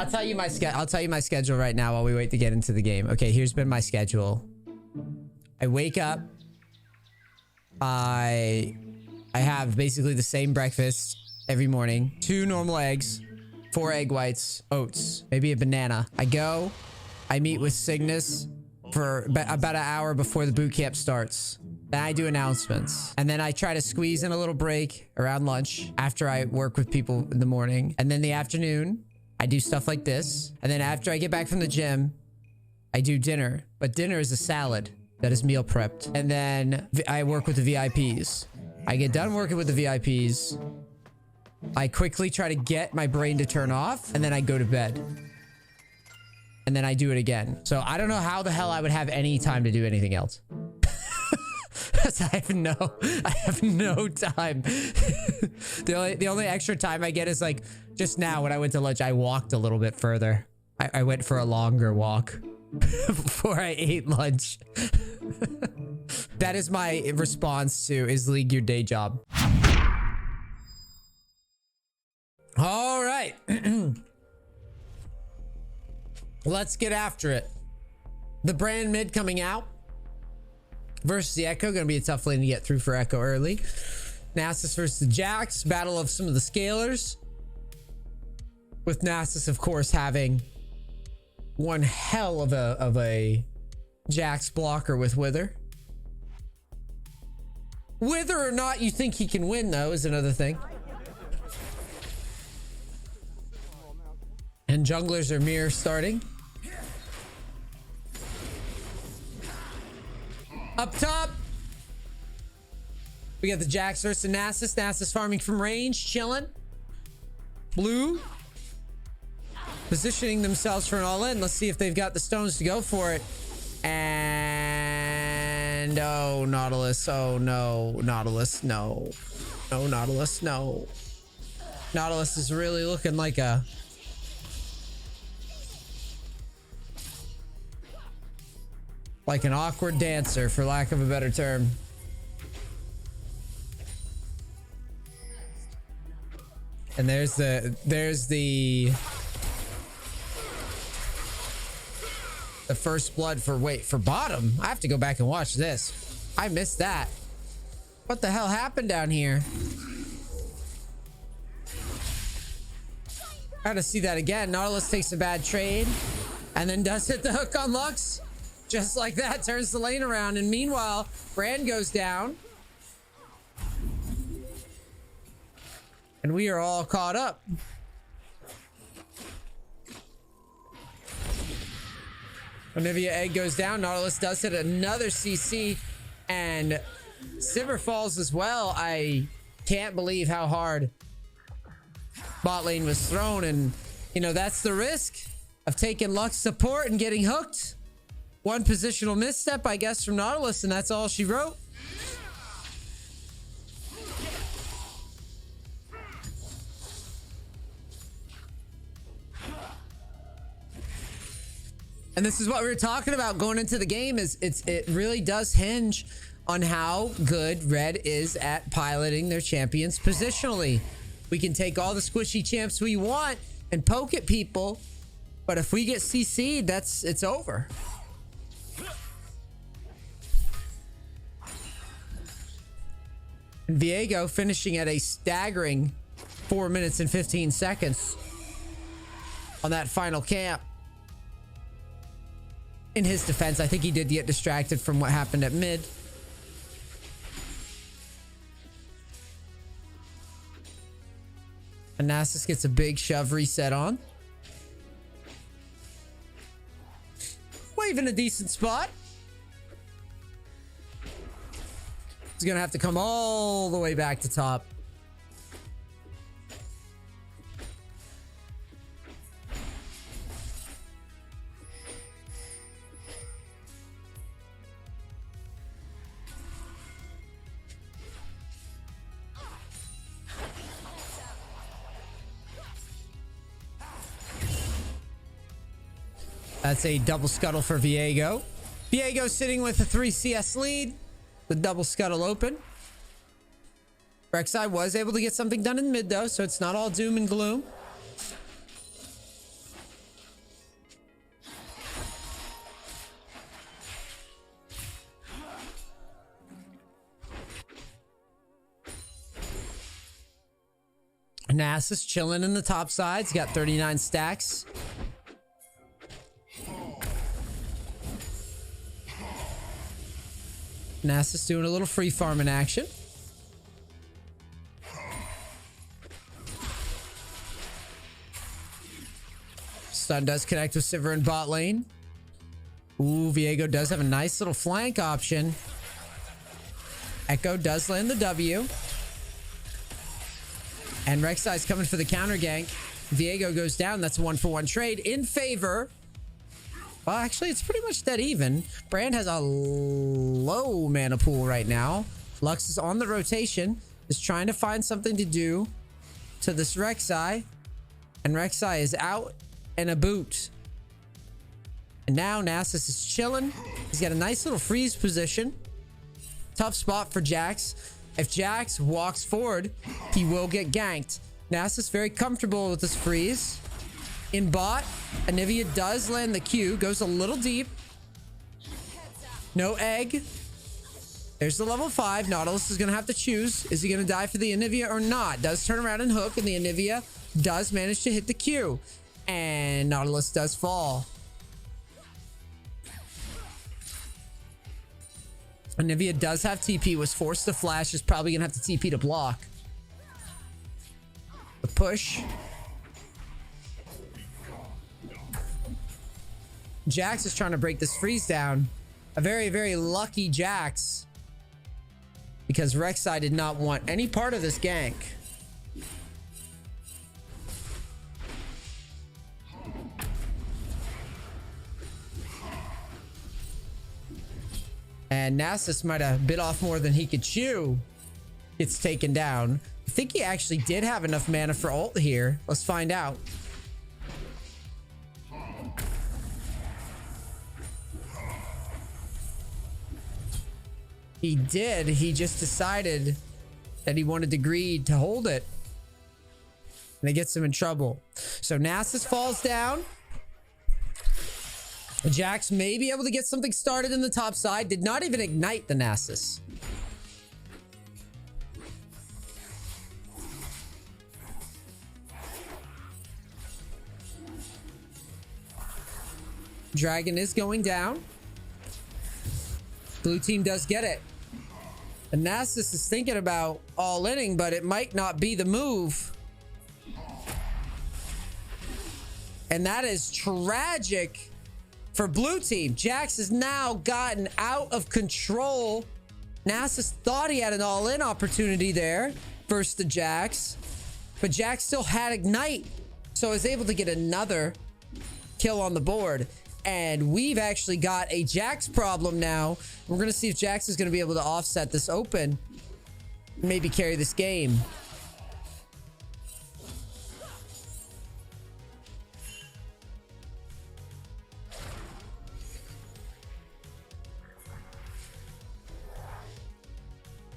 I'll tell you my schedule right now while we wait to get into the game. Okay, here's been my schedule. I wake up. I have basically the same breakfast every morning. 2 normal eggs, 4 egg whites, oats, maybe a banana. I go, I meet with Cygnus for about an hour before the boot camp starts. Then I do announcements. And then I try to squeeze in a little break around lunch after I work with people in the morning. And then the afternoon, I do stuff like this. And then after I get back from the gym, I do dinner. But dinner is a salad that is meal prepped. And then I work with the VIPs. I get done working with the VIPs. I quickly try to get my brain to turn off. And then I go to bed. And then I do it again. So I don't know how the hell I would have any time to do anything else. I have no time. The only extra time I get is like just now when I went to lunch, I walked a little bit further. I went for a longer walk before I ate lunch. That is my response to is League your day job. All right. Let's get after it. The brand mid coming out versus the Echo. Gonna be a tough lane to get through for Echo early. Nasus versus the Jax. Battle of some of the scalers. With Nasus, of course, having one hell of a Jax blocker with Wither. Whether or not you think he can win, though, is another thing. And junglers are mirror starting. Up top, we got the Jax versus Nasus. Nasus farming from range, chilling. Blue positioning themselves for an all-in. Let's see if they've got the stones to go for it. And oh, Nautilus. Oh no, Nautilus. No, no, Nautilus. No. Nautilus is really looking like an awkward dancer, for lack of a better term. And there's the first blood for bottom. I have to go back and watch this. I missed that. What the hell happened down here? I gotta see that again. Nautilus takes a bad trade and then does hit the hook on Lux. Just like that, turns the lane around. And meanwhile, Brand goes down. And we are all caught up. Anivia egg goes down. Nautilus does hit another CC. And Sivir falls as well. I can't believe how hard bot lane was thrown. And, you know, that's the risk of taking Lux support and getting hooked. One positional misstep, I guess, from Nautilus, and that's all she wrote. And this is what we were talking about going into the game. It really does hinge on how good Red is at piloting their champions positionally. We can take all the squishy champs we want and poke at people, but if we get CC'd, it's over. And Viego finishing at a staggering 4 minutes and 15 seconds on that final camp. In his defense, I think he did get distracted from what happened at mid. And Nasus gets a big shove reset on. Wave in a decent spot. He's gonna have to come all the way back to top. That's a double scuttle for Viego. Viego sitting with a 3 CS lead. The double scuttle open. Rek'Sai was able to get something done in mid though, so it's not all doom and gloom. Nasus chilling in the top side. He's got 39 stacks. Nasus doing a little free farming action. Stun does connect with Sivir in bot lane. Ooh, Viego does have a nice little flank option. Echo does land the W. And Rek'Sai's coming for the counter gank. Viego goes down. That's a 1-for-1 trade in favor. Well, actually, it's pretty much dead even. Brand has a low mana pool right now. Lux is on the rotation. Is trying to find something to do to this Rek'Sai. And Rek'Sai is out and a boot. And now Nasus is chilling. He's got a nice little freeze position. Tough spot for Jax. If Jax walks forward, he will get ganked. Nasus very comfortable with this freeze. In bot, Anivia does land the Q. Goes a little deep. No egg. There's the level 5. Nautilus is going to have to choose. Is he going to die for the Anivia or not? Does turn around and hook, and the Anivia does manage to hit the Q. And Nautilus does fall. Anivia does have TP. Was forced to flash. Is probably going to have to TP to block. The push. Jax is trying to break this freeze down. A very, very lucky Jax. Because Rek'Sai did not want any part of this gank. And Nasus might have bit off more than he could chew. Gets taken down. I think he actually did have enough mana for ult here. Let's find out. He did. He just decided that he wanted to greed to hold it. And it gets him in trouble. So Nasus falls down. Jax may be able to get something started in the top side. Did not even ignite the Nasus. Dragon is going down. Blue team does get it. And Nasus is thinking about all-inning, but it might not be the move. And that is tragic for blue team. Jax has now gotten out of control. Nasus thought he had an all-in opportunity there versus the Jax. But Jax still had Ignite. So is able to get another kill on the board. And we've actually got a Jax problem now. We're going to see if Jax is going to be able to offset this open. Maybe carry this game.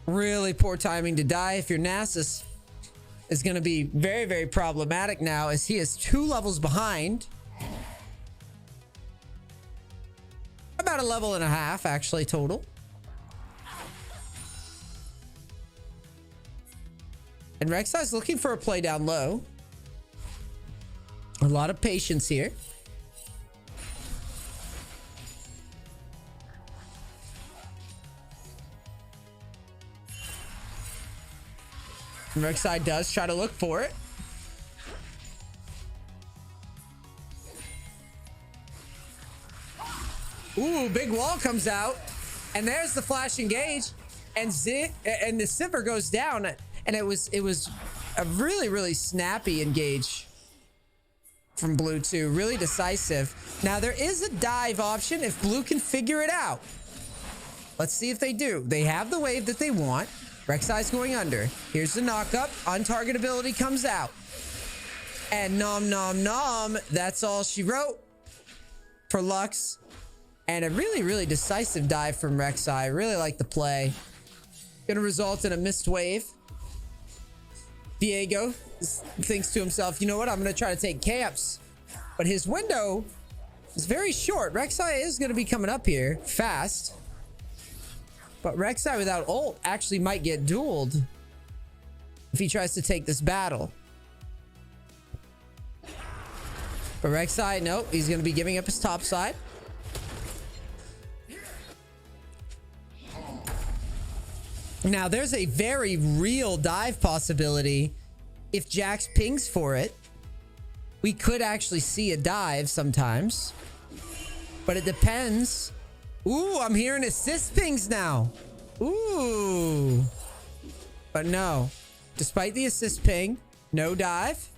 Really poor timing to die if your Nasus is going to be very, very problematic now as he is 2 levels behind. About a level and a half, actually, total. And Rek'Sai's looking for a play down low. A lot of patience here. And Rek'Sai does try to look for it. Ooh, big wall comes out. And there's the flash engage. And the Sivir goes down. And it was a really, really snappy engage from blue too. Really decisive. Now there is a dive option if blue can figure it out. Let's see if they do. They have the wave that they want. Rek'Sai's going under. Here's the knockup. Untargetability comes out. And nom nom nom. That's all she wrote for Lux. And a really, really decisive dive from Rek'Sai. I really like the play. Gonna result in a missed wave. Viego thinks to himself, you know what? I'm gonna try to take camps. But his window is very short. Rek'Sai is gonna be coming up here fast. But Rek'Sai without ult actually might get dueled if he tries to take this battle. But Rek'Sai, nope, he's going to be giving up his top side. Now, there's a very real dive possibility. If Jax pings for it, we could actually see a dive sometimes. But it depends. Ooh, I'm hearing assist pings now. Ooh. But no. Despite the assist ping, no dive.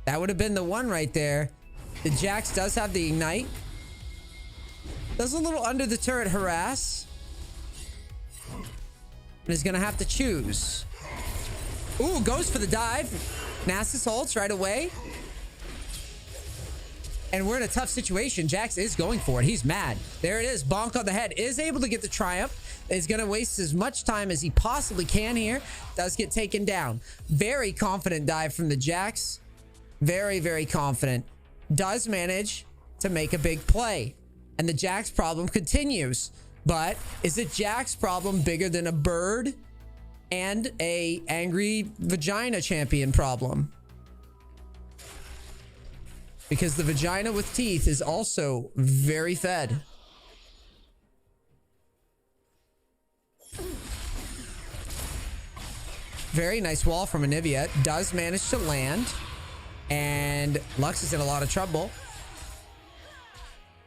That would have been the one right there. The Jax does have the ignite. Does a little under the turret harass. And is going to have to choose. Ooh, goes for the dive. Nasus ults right away. And we're in a tough situation. Jax is going for it. He's mad. There it is. Bonk on the head. Is able to get the triumph. Is going to waste as much time as he possibly can here. Does get taken down. Very confident dive from the Jax. Very, very confident. Does manage to make a big play. And the Jax problem continues. But is it Jax problem bigger than a bird and a angry vagina champion problem? Because the vagina with teeth is also very fed. Very nice wall from Anivia. Does manage to land. And Lux is in a lot of trouble.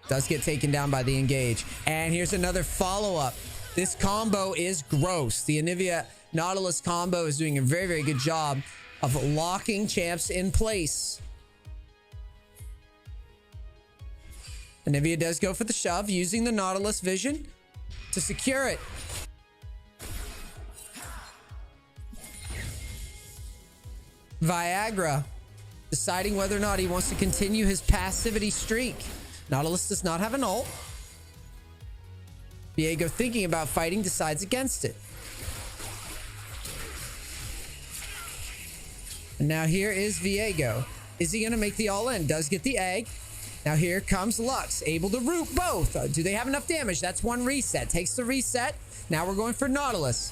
Does get taken down by the engage. And here's another follow-up. This combo is gross. The Anivia Nautilus combo is doing a very, very good job of locking champs in place. Anivia does go for the shove, using the Nautilus vision to secure it. Viagra deciding whether or not he wants to continue his passivity streak. Nautilus does not have an ult. Viego, thinking about fighting, decides against it. And now here is Viego. Is he going to make the all-in? Does get the egg. Now here comes Lux, able to root both. Do they have enough damage? That's one reset. Takes the reset. Now we're going for Nautilus.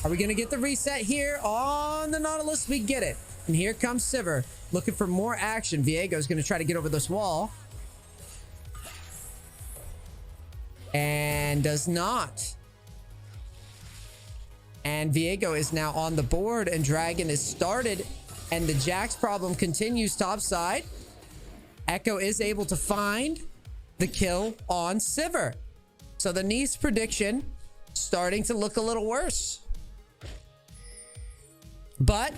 Are we going to get the reset here on the Nautilus? We get it. And here comes Sivir, looking for more action. Viego's going to try to get over this wall. And does not. And Viego is now on the board, and Dragon is started. And the Jax problem continues topside. Echo is able to find the kill on Sivir. So the Neace prediction starting to look a little worse. But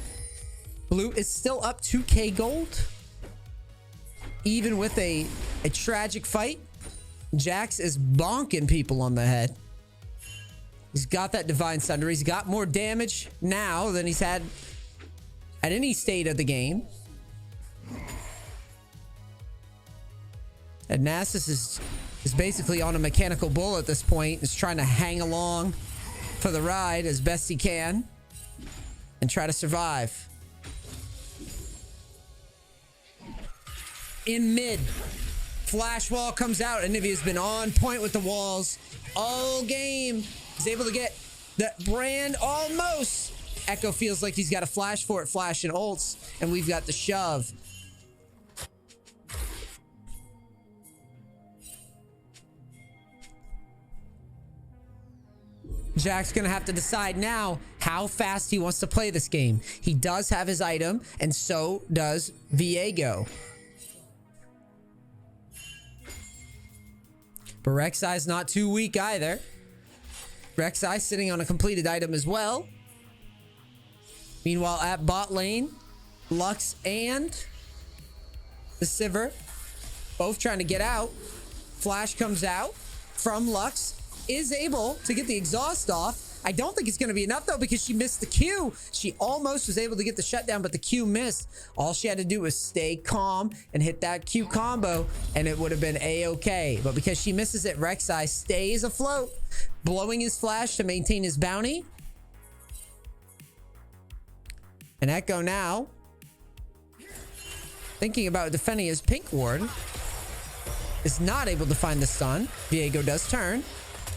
Blue is still up 2k gold. Even with a tragic fight. Jax is bonking people on the head. He's got that Divine Sunder. He's got more damage now than he's had at any state of the game. And Nasus is basically on a mechanical bull at this point. Is trying to hang along for the ride as best he can. And try to survive. In mid. Flash wall comes out. Anivia's been on point with the walls all game. He's able to get the brand almost. Echo feels like he's got a flash for it. Flash and ults. And we've got the shove. Jack's gonna have to decide now how fast he wants to play this game. He does have his item, and so does Viego. But Rek'Sai's not too weak either. Rek'Sai sitting on a completed item as well. Meanwhile, at bot lane, Lux and the Sivir both trying to get out. Flash comes out from Lux. Is able to get the exhaust off. I don't think it's going to be enough, though, because she missed the Q. She almost was able to get the shutdown, but the Q missed. All she had to do was stay calm and hit that Q combo, and it would have been A-okay. But because she misses it, Rek'Sai stays afloat, blowing his flash to maintain his bounty. And Echo now, thinking about defending his pink ward, is not able to find the stun. Viego does turn.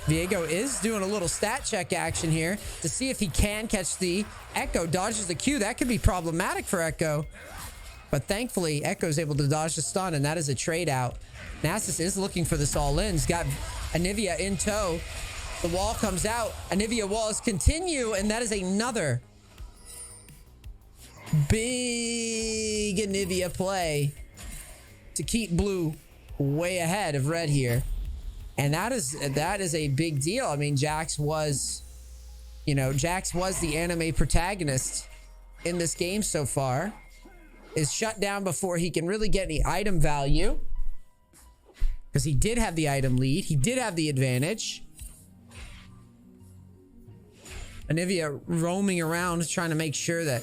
Viego is doing a little stat check action here to see if he can catch the Echo. Dodges the Q. That could be problematic for Echo. But thankfully, Echo's able to dodge the stun, and that is a trade out. Nasus is looking for this all-in. He's got Anivia in tow. The wall comes out. Anivia walls continue, and that is another big Anivia play to keep blue way ahead of red here. And that is a big deal. I mean, Jax was, you know, Jax was the anime protagonist in this game so far. Is shut down before he can really get any item value, because he did have the item lead. He did have the advantage. Anivia roaming around trying to make sure that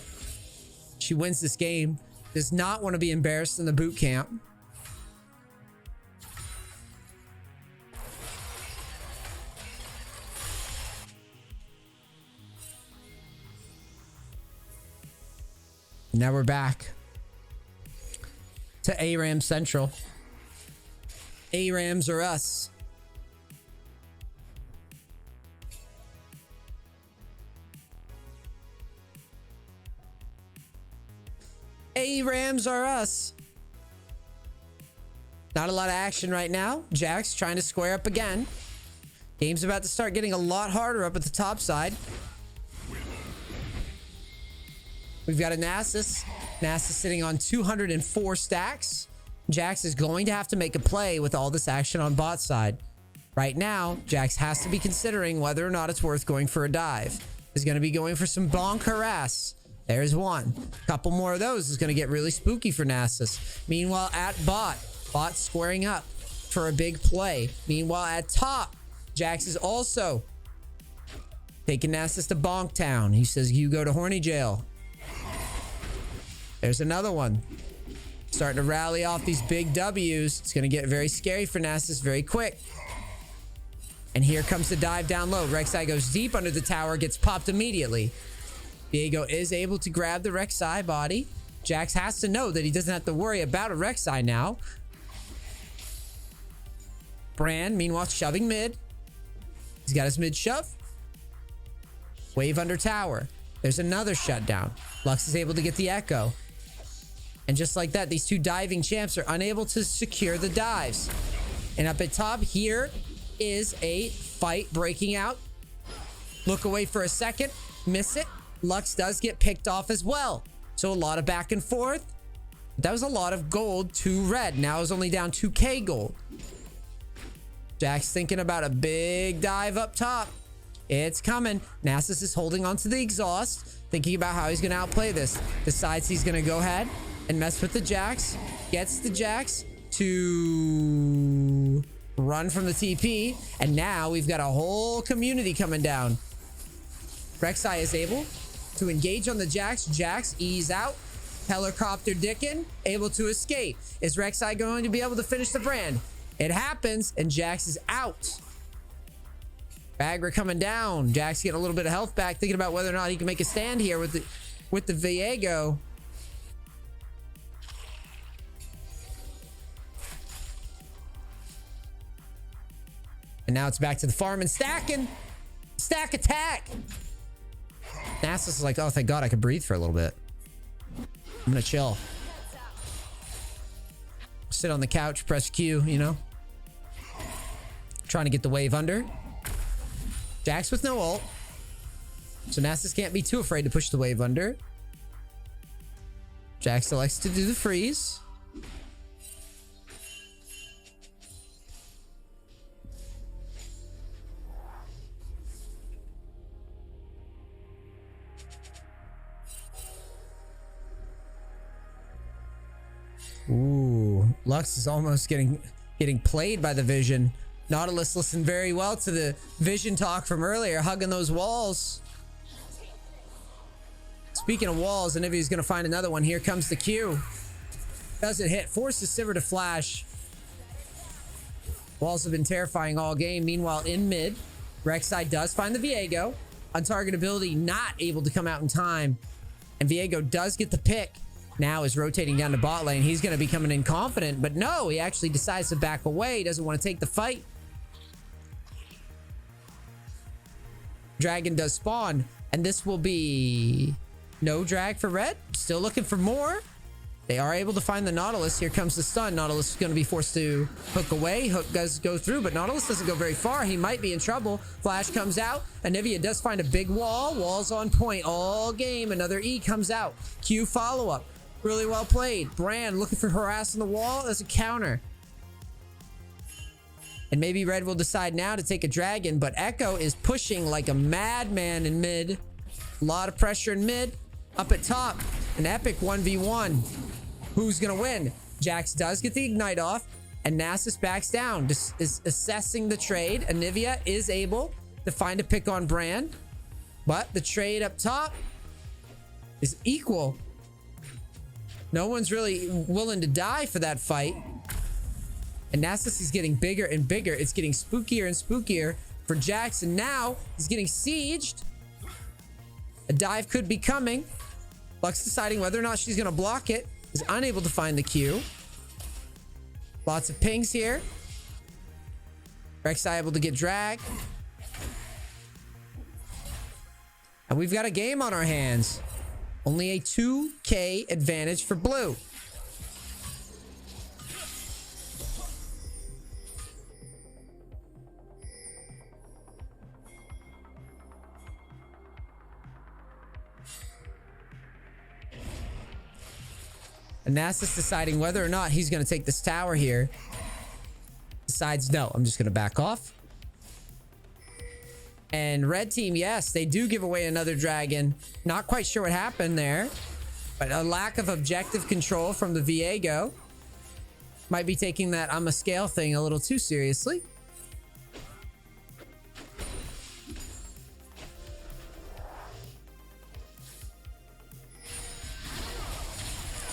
she wins this game. Does not want to be embarrassed in the boot camp. Now we're back to ARAM Central. ARAMs are us. ARAMs are us. Not a lot of action right now. Jax trying to square up again. Game's about to start getting a lot harder up at the top side. We've got a Nasus. Nasus sitting on 204 stacks. Jax is going to have to make a play with all this action on bot side. Right now, Jax has to be considering whether or not it's worth going for a dive. He's going to be going for some bonk harass. There's one. A couple more of those is going to get really spooky for Nasus. Meanwhile, at bot squaring up for a big play. Meanwhile, at top, Jax is also taking Nasus to Bonk Town. He says, you go to horny jail. There's another one. Starting to rally off these big W's. It's going to get very scary for Nasus very quick. And here comes the dive down low. Rek'Sai goes deep under the tower, gets popped immediately. Viego is able to grab the Rek'Sai body. Jax has to know that he doesn't have to worry about a Rek'Sai now. Brand, meanwhile, shoving mid. He's got his mid shove. Wave under tower. There's another shutdown. Lux is able to get the echo. And just like that, these two diving champs are unable to secure the dives. And up at top, here is a fight breaking out. Look away for a second. Miss it. Lux does get picked off as well. So a lot of back and forth. That was a lot of gold to red. Now it's only down 2k gold. Jax thinking about a big dive up top. It's coming. Nasus is holding onto the exhaust, thinking about how he's going to outplay this. Decides he's going to go ahead and mess with the Jax. Gets the Jax to run from the TP. And now we've got a whole community coming down. Rek'Sai is able to engage on the Jax. Jax ease out. Helicopter Dickin able to escape. Is Rek'Sai going to be able to finish the brand? It happens, and Jax is out. Bagra coming down. Jax getting a little bit of health back, thinking about whether or not he can make a stand here with the Viego. And now it's back to the farm and stacking. Stack attack. Nasus is like, oh, thank God I could breathe for a little bit. I'm gonna chill. Sit on the couch, press Q, you know. Trying to get the wave under. Jax with no ult. So Nasus can't be too afraid to push the wave under. Jax selects to do the freeze. Ooh, Lux is almost getting played by the vision. Nautilus listened very well to the vision talk from earlier, hugging those walls. Speaking of walls, Anivia's going to find another one. Here comes the Q. Doesn't hit. Forces Sivir to flash. Walls have been terrifying all game. Meanwhile, in mid, Rek'Sai does find the Viego. Untargetability not able to come out in time. And Viego does get the pick. Now is rotating down to bot lane. He's going to be coming in confident, but no, he actually decides to back away. He doesn't want to take the fight. Dragon does spawn, and this will be no drag for red. Still looking for more. They are able to find the Nautilus. Here comes the stun. Nautilus is going to be forced to hook away. Hook does go through, but Nautilus doesn't go very far. He might be in trouble. Flash comes out. Anivia does find a big wall. Wall's on point all game. Another E comes out. Q follow-up. Really well played. Brand looking for harass on the wall as a counter. And maybe Red will decide now to take a dragon, but Echo is pushing like a madman in mid. A lot of pressure in mid. Up at top, an epic 1v1. Who's gonna win? Jax does get the ignite off, and Nasus backs down. Just is assessing the trade. Anivia is able to find a pick on Brand, but the trade up top is equal. No one's really willing to die for that fight. And Nasus is getting bigger and bigger. It's getting spookier and spookier for Jax, and now he's getting sieged. A dive could be coming. Lux deciding whether or not she's going to block it. Is unable to find the Q. Lots of pings here. Rek'Sai able to get dragged. And we've got a game on our hands. Only a 2K advantage for blue. And Nasus deciding whether or not he's going to take this tower here. Decides, no, I'm just going to back off. And red team, yes, they do give away another dragon. Not quite sure what happened there. But a lack of objective control from the Viego. Might be taking that I'm a scale thing a little too seriously.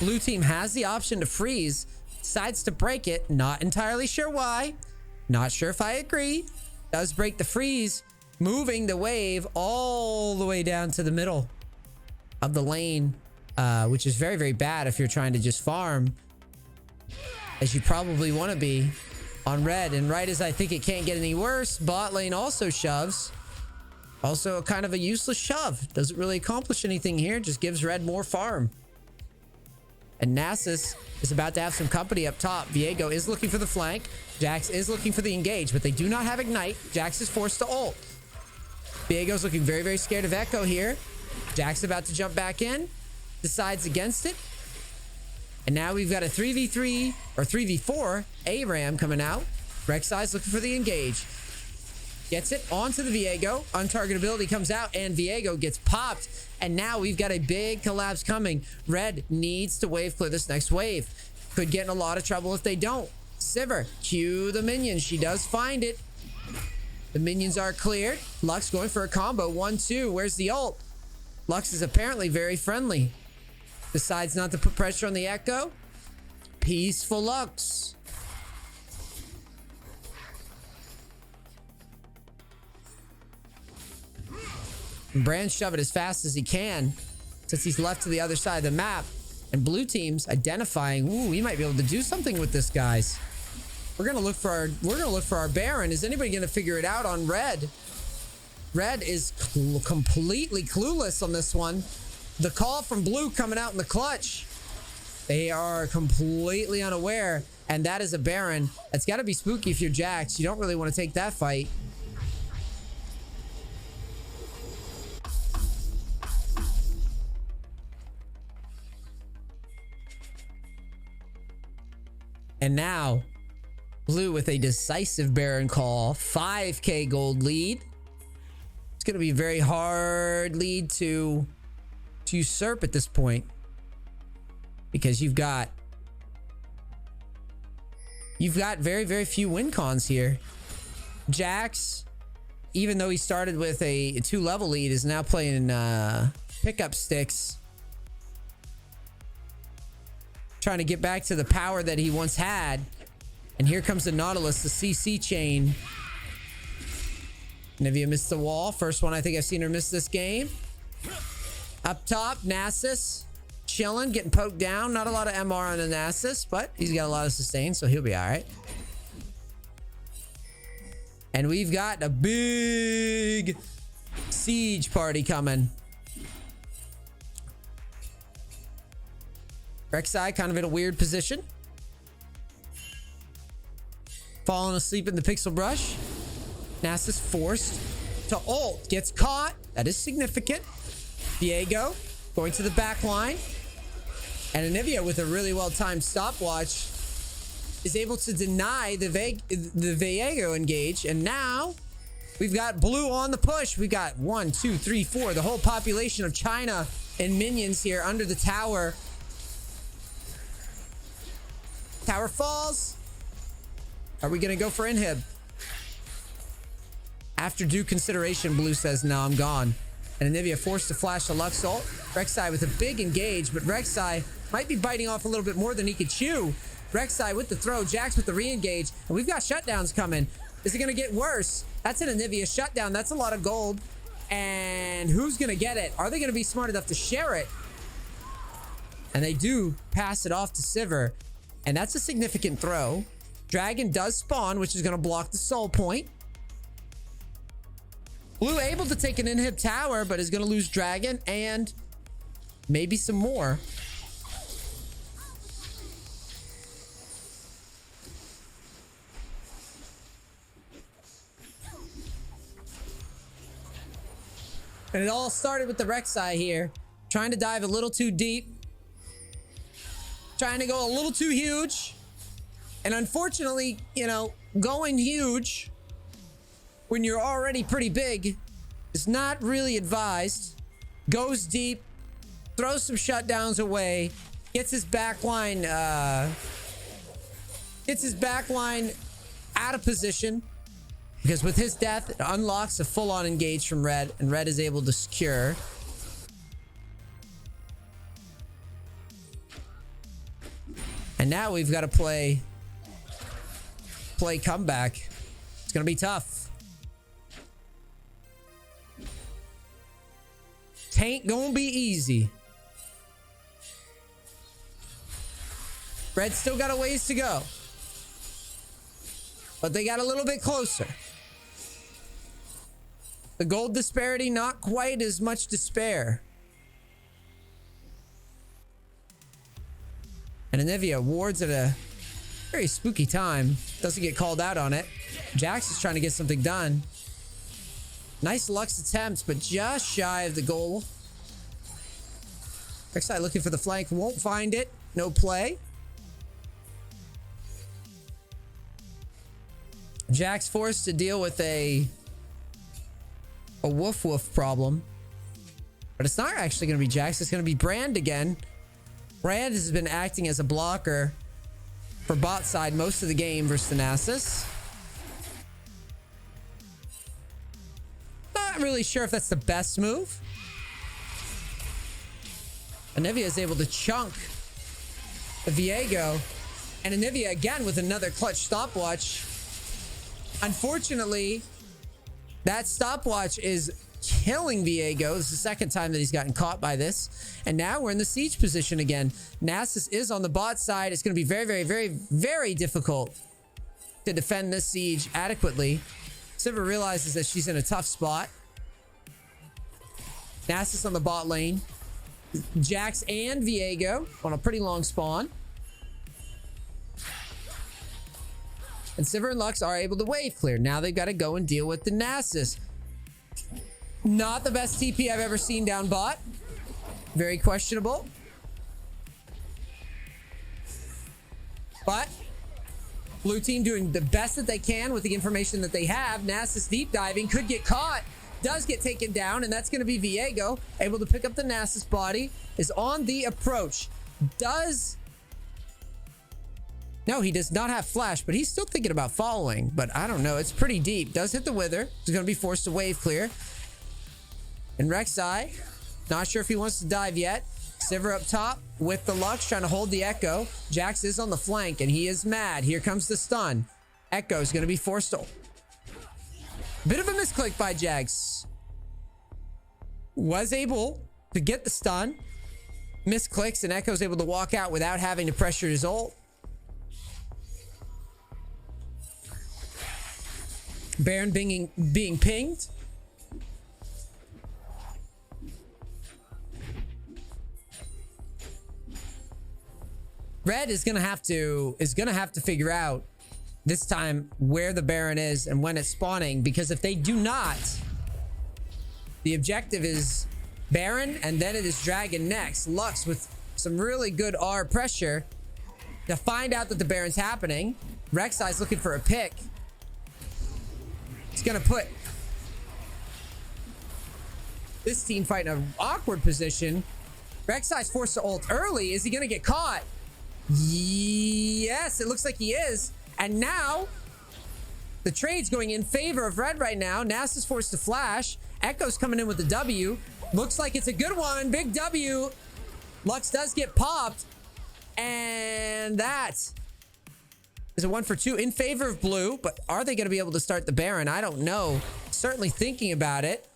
Blue team has the option to freeze, decides to break it. Not entirely sure why. Not sure if I agree. Does break the freeze, moving the wave all the way down to the middle of the lane, which is very, very bad if you're trying to just farm, as you probably want to be on red. And right as I think it can't get any worse, bot lane also shoves. Also a kind of a useless shove. Doesn't really accomplish anything here. Just gives red more farm. And Nasus is about to have some company up top. Viego is looking for the flank. Jax is looking for the engage, but they do not have ignite. Jax is forced to ult. Viego's looking very, very scared of Echo here. Jax about to jump back in. Decides against it. And now we've got a 3v3 or 3v4 ARAM coming out. Rek'Sai's looking for the engage. Gets it onto the Viego. Untargetability comes out and Viego gets popped. And now we've got a big collapse coming. Red needs to wave clear this next wave. Could get in a lot of trouble if they don't. Sivir, cue the minions. She does find it. The minions are cleared. Lux going for a combo. 1-2. Where's the ult? Lux is apparently very friendly. Decides not to put pressure on the Echo. Peaceful Lux. Brand shove it as fast as he can, since he's left to the other side of the map. And blue team's identifying, ooh, we might be able to do something with this, guys. We're gonna look for our Baron. Is anybody gonna figure it out on red? Red is completely clueless on this one. The call from blue coming out in the clutch. They are completely unaware, and that is a Baron. That's got to be spooky if you're Jax. You don't really want to take that fight. And now, blue with a decisive Baron call. 5K gold lead. It's going to be a very hard lead to usurp at this point. Because you've got very, very few win cons here. Jax, even though he started with a 2-level lead, is now playing pickup sticks. Trying to get back to the power that he once had. And here comes the Nautilus, the CC chain. Anivia missed the wall. First one I think I've seen her miss this game. Up top, Nasus. Chilling, getting poked down. Not a lot of MR on the Nasus, but he's got a lot of sustain, so he'll be alright. And we've got a big siege party coming. Rek'Sai kind of in a weird position. Falling asleep in the pixel brush. Nasus forced to ult. Gets caught. That is significant. Viego going to the back line. And Anivia with a really well-timed stopwatch is able to deny the Viego engage. And now we've got blue on the push. We got 1, 2, 3, 4. The whole population of China and minions here under the tower. Tower falls. Are we going to go for inhib? After due consideration, blue says, no, I'm gone. And Anivia forced to flash the Lux ult. Rek'Sai with a big engage, but Rek'Sai might be biting off a little bit more than he could chew. Rek'Sai with the throw, Jax with the re-engage, and we've got shutdowns coming. Is it going to get worse? That's an Anivia shutdown. That's a lot of gold. And who's going to get it? Are they going to be smart enough to share it? And they do pass it off to Sivir. And that's a significant throw. Dragon does spawn, which is going to block the soul point. Blue able to take an inhib tower, but is going to lose Dragon and maybe some more. And it all started with the Rek'Sai here. Trying to dive a little too deep. Trying to go a little too huge. And unfortunately, you know, going huge when you're already pretty big is not really advised. Goes deep. Throws some shutdowns away. Gets his backline out of position. Because with his death, it unlocks a full-on engage from Red, and Red is able to secure. And now we've got to play comeback. It's going to be tough. Tain't going to be easy. Red still got a ways to go. But they got a little bit closer. The gold disparity, not quite as much despair. And Anivia wards at a very spooky time. Doesn't get called out on it. Jax is trying to get something done. Nice Lux attempts, but just shy of the goal. Rek'Sai looking for the flank. Won't find it. No play. Jax forced to deal with a woof woof problem. But it's not actually going to be Jax. It's going to be Brand again. Brand has been acting as a blocker for bot side most of the game versus the Nasus. Not really sure if that's the best move. Anivia is able to chunk the Viego. And Anivia again with another clutch stopwatch. Unfortunately, that stopwatch is killing Viego. This is the second time that he's gotten caught by this. And now we're in the siege position again. Nasus is on the bot side. It's going to be very, very, very, very difficult to defend this siege adequately. Sivir realizes that she's in a tough spot. Nasus on the bot lane. Jax and Viego on a pretty long spawn. And Sivir and Lux are able to wave clear. Now they've got to go and deal with the Nasus. Not the best TP I've ever seen down bot. Very questionable. But blue team doing the best that they can with the information that they have. Nasus deep diving. Could get caught. Does get taken down. And that's going to be Viego. Able to pick up the Nasus body. Is on the approach. No, he does not have flash, but he's still thinking about following. But I don't know. It's pretty deep. Does hit the wither. He's going to be forced to wave clear. And Rek'Sai, not sure if he wants to dive yet. Sivir up top with the Lux, trying to hold the Echo. Jax is on the flank, and he is mad. Here comes the stun. Echo is going to be forced to... Bit of a misclick by Jax. Was able to get the stun. Misclicks, and Echo's able to walk out without having to pressure his ult. Baron being pinged. Red is gonna have to figure out this time where the Baron is and when it's spawning, because if they do not, the objective is Baron and then it is Dragon next. Lux with some really good R pressure to find out that the Baron's happening. Rek'Sai's looking for a pick. He's gonna put this team fight in an awkward position. Rek'Sai's forced to ult early. Is he gonna get caught? Yes, it looks like he is. And now the trade's going in favor of Red right now. Neace is forced to flash. Echo's coming in with the W. Looks like it's a good one. Big W. Lux does get popped. And that is a 1 for 2 in favor of blue. But are they going to be able to start the Baron? I don't know. Certainly thinking about it.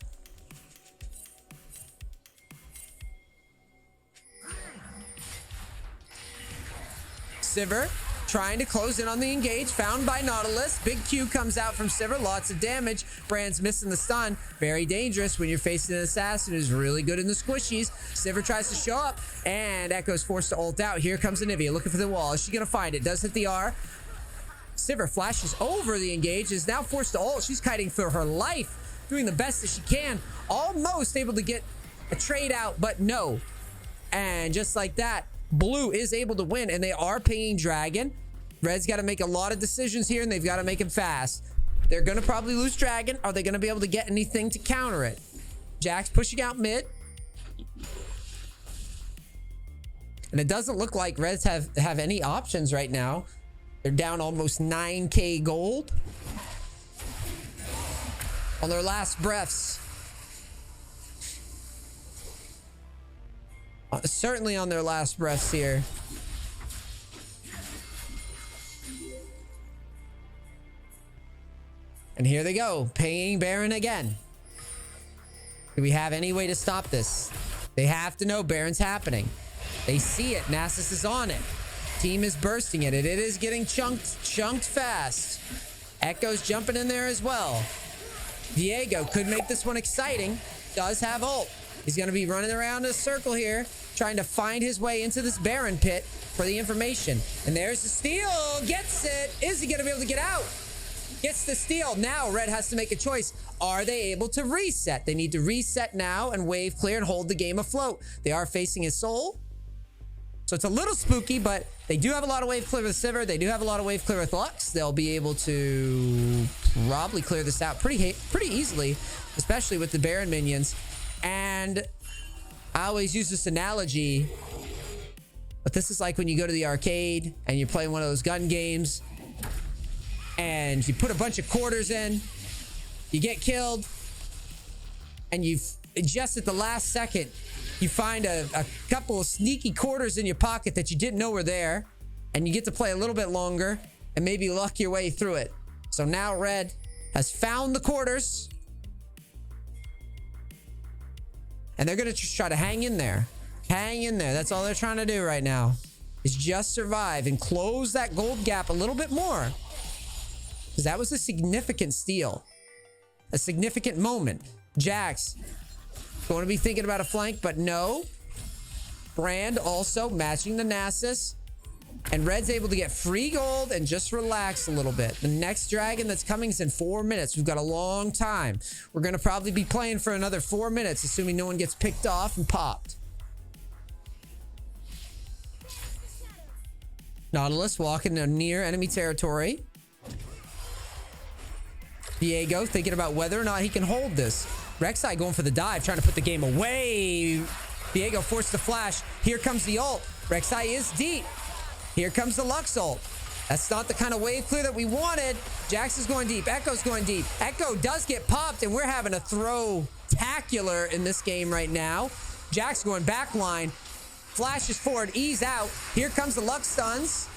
Sivir trying to close in on the engage. Found by Nautilus. Big Q comes out from Sivir. Lots of damage. Brand's missing the stun. Very dangerous when you're facing an assassin who's really good in the squishies. Sivir tries to show up. And Echo's forced to ult out. Here comes Anivia looking for the wall. Is she going to find it? Does hit the R. Sivir flashes over the engage. Is now forced to ult. She's kiting for her life. Doing the best that she can. Almost able to get a trade out, but no. And just like that, blue is able to win, and they are pinging Dragon. Red's got to make a lot of decisions here, and they've got to make them fast. They're going to probably lose Dragon. Are they going to be able to get anything to counter it? Jack's pushing out mid. And it doesn't look like Reds have any options right now. They're down almost 9k gold on their last breaths. Certainly on their last breaths here. And here they go, paying Baron again. Do we have any way to stop this? They have to know Baron's happening. They see it. Nasus is on it. Team is bursting it. It is getting chunked fast. Echo's jumping in there as well. Viego could make this one exciting. Does have ult. He's going to be running around in a circle here, trying to find his way into this Baron pit for the information. And there's the steal. Gets it. Is he going to be able to get out? Gets the steal. Now Red has to make a choice. Are they able to reset? They need to reset now and wave clear and hold the game afloat. They are facing his soul. So it's a little spooky, but they do have a lot of wave clear with Sivir. They do have a lot of wave clear with Lux. They'll be able to probably clear this out pretty easily, especially with the Baron minions. And I always use this analogy, but this is like when you go to the arcade and you're playing one of those gun games and you put a bunch of quarters in, you get killed, and you've just at the last second, you find a couple of sneaky quarters in your pocket that you didn't know were there, and you get to play a little bit longer and maybe luck your way through it. So now Red has found the quarters, and they're going to try to hang in there. Hang in there. That's all they're trying to do right now, is just survive and close that gold gap a little bit more. Because that was a significant steal. A significant moment. Jax going to be thinking about a flank, but no. Brand also matching the Nasus. And Red's able to get free gold and just relax a little bit. The next dragon that's coming is in 4 minutes. We've got a long time. We're going to probably be playing for another 4 minutes, assuming no one gets picked off and popped. Nautilus walking near enemy territory. Viego thinking about whether or not he can hold this. Rek'Sai going for the dive, trying to put the game away. Viego forced the flash. Here comes the ult. Rek'Sai is deep. Here comes the Lux ult. That's not the kind of wave clear that we wanted. Jax is going deep. Echo's going deep. Echo does get popped, and we're having a throw-tacular in this game right now. Jax going backline. Flashes forward, ease out. Here comes the Lux stuns.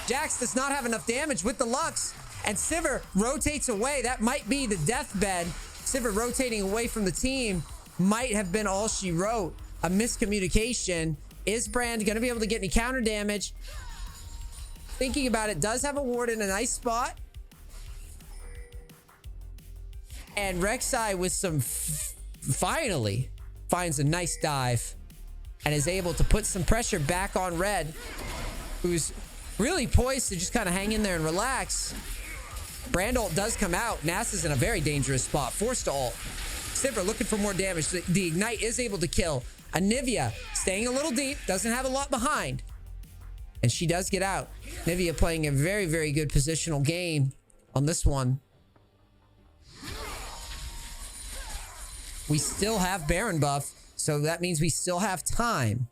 Jax does not have enough damage with the Lux. And Sivir rotates away. That might be the deathbed. Sivir rotating away from the team might have been all she wrote. A miscommunication. Is Brand going to be able to get any counter damage? Thinking about it, does have a ward in a nice spot. And Rek'Sai with some finally finds a nice dive and is able to put some pressure back on Red. who's really poised to just kind of hang in there and relax. Brand ult does come out. Nass is in a very dangerous spot. Forced to ult. Sivir looking for more damage. The Ignite is able to kill. Anivia staying a little deep. Doesn't have a lot behind. And she does get out. Anivia playing a very, very good positional game on this one. We still have Baron buff. So that means we still have time.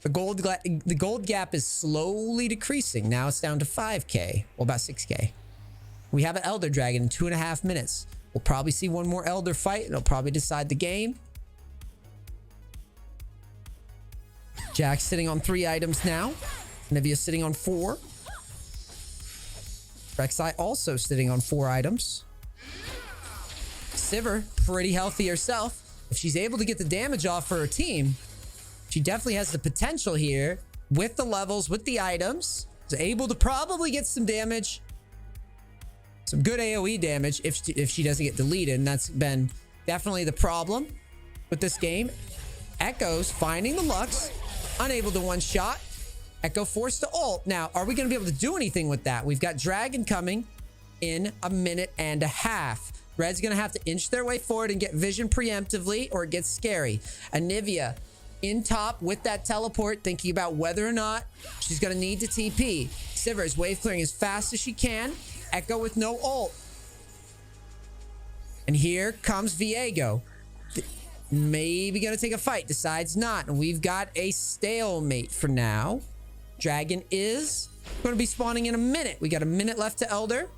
The gold gap is slowly decreasing. Now it's down to 5k. Well, about 6k. We have an Elder Dragon in 2.5 minutes. We'll probably see one more Elder fight. It'll probably decide the game. Jack's sitting on 3 items now. Anivia sitting on 4. Rek'Sai also sitting on 4 items. Sivir, pretty healthy herself. If she's able to get the damage off for her team, she definitely has the potential here with the levels, with the items. Is able to probably get some damage. Some good AoE damage if she doesn't get deleted. And that's been definitely the problem with this game. Echo's finding the Lux. Unable to one-shot. Echo forced to ult. Now, are we going to be able to do anything with that? We've got Dragon coming in 1.5 minutes. Red's going to have to inch their way forward and get vision preemptively, or it gets scary. Anivia in top with that teleport, thinking about whether or not she's going to need to TP. Sivir is wave clearing as fast as she can. Echo with no ult. And here comes Viego. Maybe going to take a fight. Decides not. And we've got a stalemate for now. Dragon is going to be spawning in 1 minute. We got 1 minute left to Elder.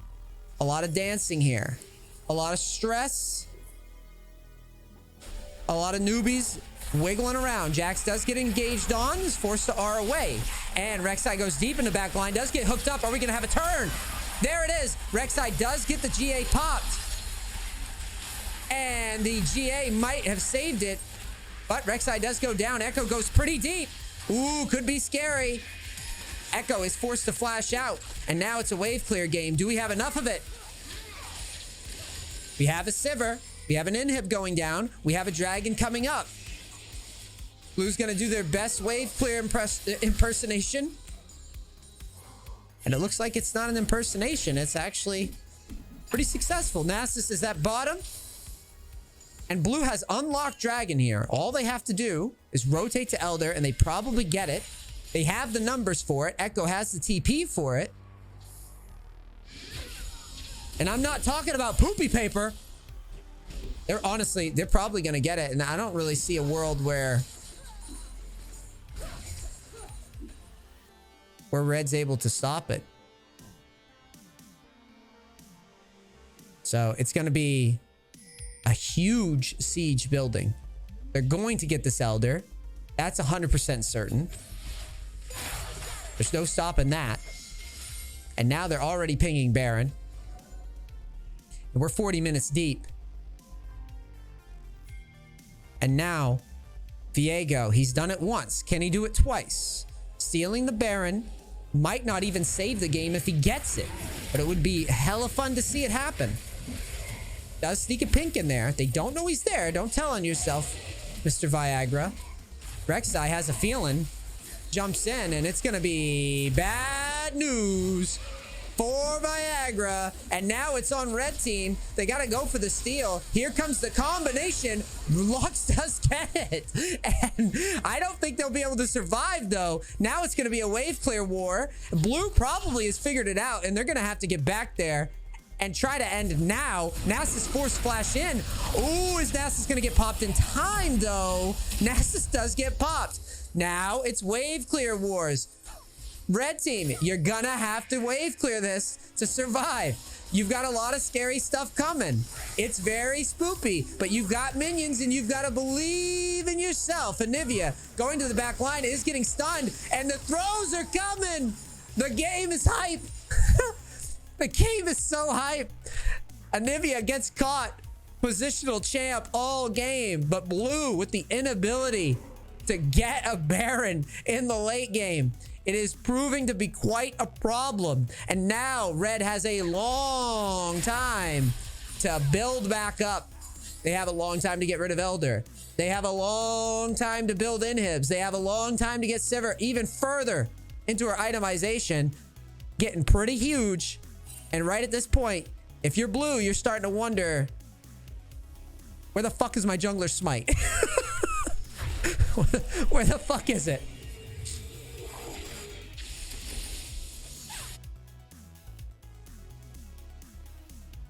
A lot of dancing here. A lot of stress. A lot of newbies wiggling around. Jax does get engaged on. Is forced to R away. And Rek'Sai goes deep in the back line. Does get hooked up. Are we going to have a turn? There it is. Rek'Sai does get the GA popped. And the GA might have saved it. But Rek'Sai does go down. Echo goes pretty deep. Ooh, could be scary. Echo is forced to flash out. And now it's a wave clear game. Do we have enough of it? We have a Sivir. We have an inhib going down. We have a Dragon coming up. Blue's going to do their best wave clear impersonation. And it looks like it's not an impersonation. It's actually pretty successful. Nasus is at bottom. And Blue has unlocked Dragon here. All they have to do is rotate to Elder, and they probably get it. They have the numbers for it. Echo has the TP for it. And I'm not talking about poopy paper. They're probably going to get it. And I don't really see a world where Red's able to stop it. So it's going to be a huge siege building. They're going to get this Elder. That's 100% certain. There's no stopping that. And now they're already pinging Baron. And we're 40 minutes deep. And now, Viego, he's done it once. Can he do it twice? Stealing the Baron might not even save the game if he gets it. But it would be hella fun to see it happen. Does sneak a pink in there. They don't know he's there. Don't tell on yourself, Mr. Viagra. Rek'Sai has a feeling. Jumps in, and it's going to be bad news for Viagra. And now it's on red team. They got to go for the steal. Here comes the combination. Lux does get it. And I don't think they'll be able to survive, though. Now it's going to be a wave clear war. Blue probably has figured it out, and they're going to have to get back there and try to end now. Nasus forced flash in. Ooh, is Nasus going to get popped in time, though? Nasus does get popped. Now it's wave clear wars. Red team, you're gonna have to wave clear this to survive. You've got a lot of scary stuff coming. It's very spoopy, but you've got minions and you've got to believe in yourself. Anivia going to the back line is getting stunned, and the throws are coming. The game is hype. The game is so hype. Anivia gets caught. Positional champ all game, but Blue with the inability to get a Baron in the late game. It is proving to be quite a problem. And now Red has a long time to build back up. They have a long time to get rid of Elder. They have a long time to build inhibs. They have a long time to get Sivir even further into her itemization, getting pretty huge. And right at this point, if you're blue, you're starting to wonder, where the fuck is my jungler smite? Where the fuck is it?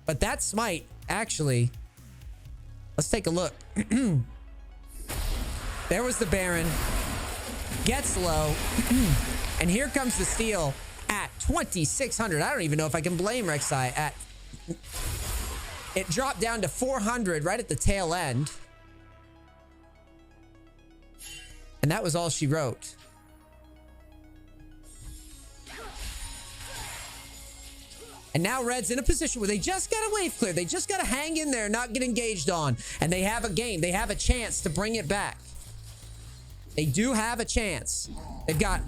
But that smite, actually, let's take a look. There was the Baron. Gets low. And here comes the steal at 2,600. I don't even know if I can blame Rek'Sai at... It dropped down to 400 right at the tail end. And that was all she wrote. And now Red's in a position where they just got to wave clear. They just got to hang in there, not get engaged on. And they have a game. They have a chance to bring it back. They do have a chance. They've got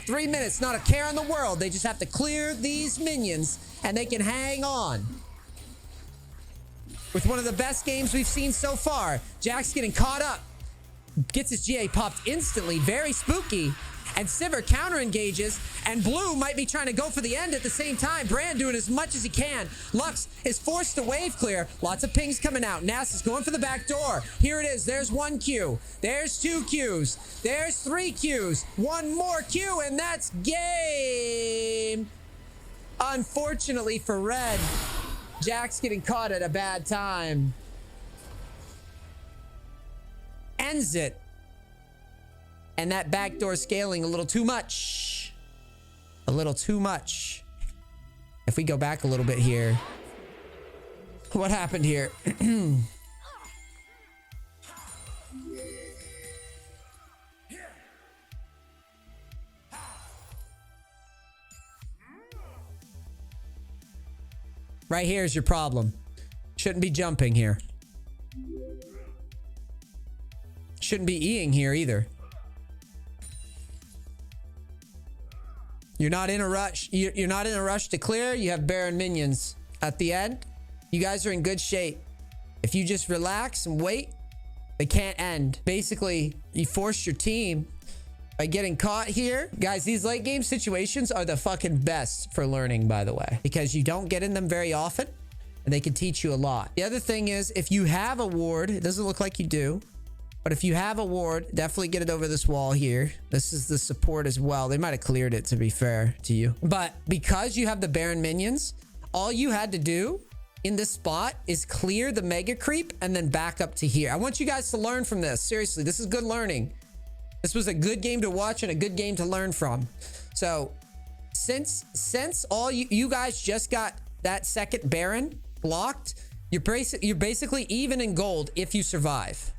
3 minutes, not a care in the world. They just have to clear these minions and they can hang on. With one of the best games we've seen so far. Jax getting caught up. Gets his GA popped instantly. Very spooky. And Sivir counter engages, and Blue might be trying to go for the end at the same time. Brand doing as much as he can. Lux is forced to wave clear. Lots of pings coming out. Nass is going for the back door. Here it is. There's 1 Q. There's 2 Qs. There's 3 Qs. 1 more Q, and that's game. Unfortunately for Red, Jax getting caught at a bad time. Ends it. And that backdoor scaling a little too much. A little too much. If we go back a little bit here. What happened here? Right here is your problem. Shouldn't be jumping here. Shouldn't be Eing here either. You're not in a rush. You're not in a rush to clear. You have Baron minions at the end. You guys are in good shape. If you just relax and wait, they can't end. Basically, you force your team by getting caught here. Guys, these late game situations are the fucking best for learning, by the way, because you don't get in them very often and they can teach you a lot. The other thing is, if you have a ward, it doesn't look like you do, but if you have a ward, definitely get it over this wall here. This is the support as well. They might have cleared it, to be fair to you. But because you have the Baron minions, all you had to do in this spot is clear the mega creep and then back up to here. I want you guys to learn from this. Seriously, this is good learning. This was a good game to watch and a good game to learn from. So since all you guys just got that second Baron blocked, you're basically even in gold if you survive.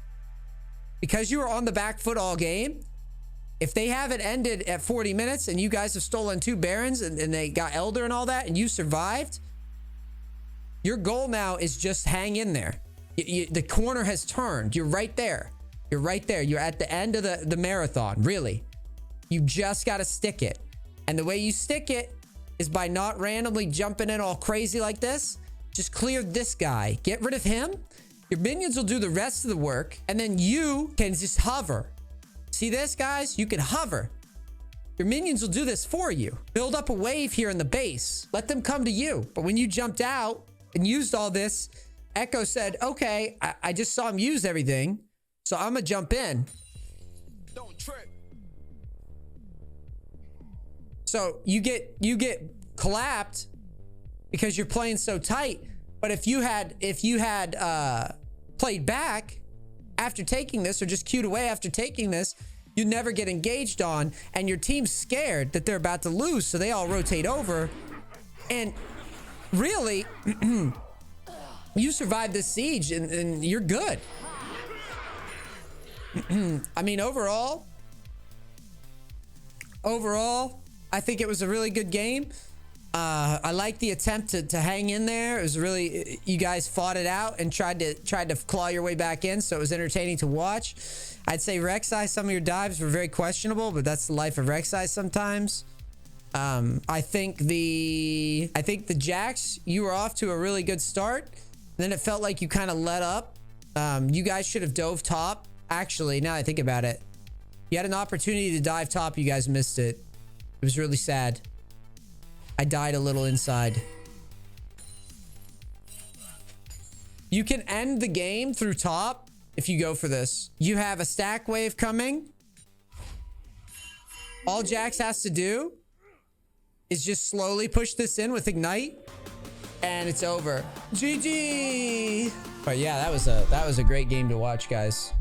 Because you were on the back foot all game, if they have it ended at 40 minutes and you guys have stolen 2 Barons and they got Elder and all that and you survived, your goal now is just hang in there. The corner has turned. You're right there. You're right there. You're at the end of the marathon, really. You just got to stick it. And the way you stick it is by not randomly jumping in all crazy like this. Just clear this guy. Get rid of him. Your minions will do the rest of the work, and then you can just hover. See this, guys? You can hover. Your minions will do this for you. Build up a wave here in the base. Let them come to you. But when you jumped out and used all this, Echo said, okay, I just saw him use everything, so I'm gonna jump in. Don't trip. So you get clapped because you're playing so tight. But if you had played back after taking this, or just queued away after taking this, you never get engaged on, and your team's scared that they're about to lose, so they all rotate over. And really, you survive this siege, and you're good. I mean, overall, I think it was a really good game. I like the attempt to hang in there. It was really, you guys fought it out and tried to claw your way back in, so it was entertaining to watch. I'd say Rek'Sai, some of your dives were very questionable, but that's the life of Rek'Sai sometimes. I think the Jax, you were off to a really good start. Then it felt like you kind of let up. You guys should have dove top. Actually, now I think about it, you had an opportunity to dive top. You guys missed it. It was really sad. I died a little inside. You can end the game through top if you go for this. You have a stack wave coming. All Jax has to do is just slowly push this in with Ignite. And it's over. GG. But yeah, that was a great game to watch, guys.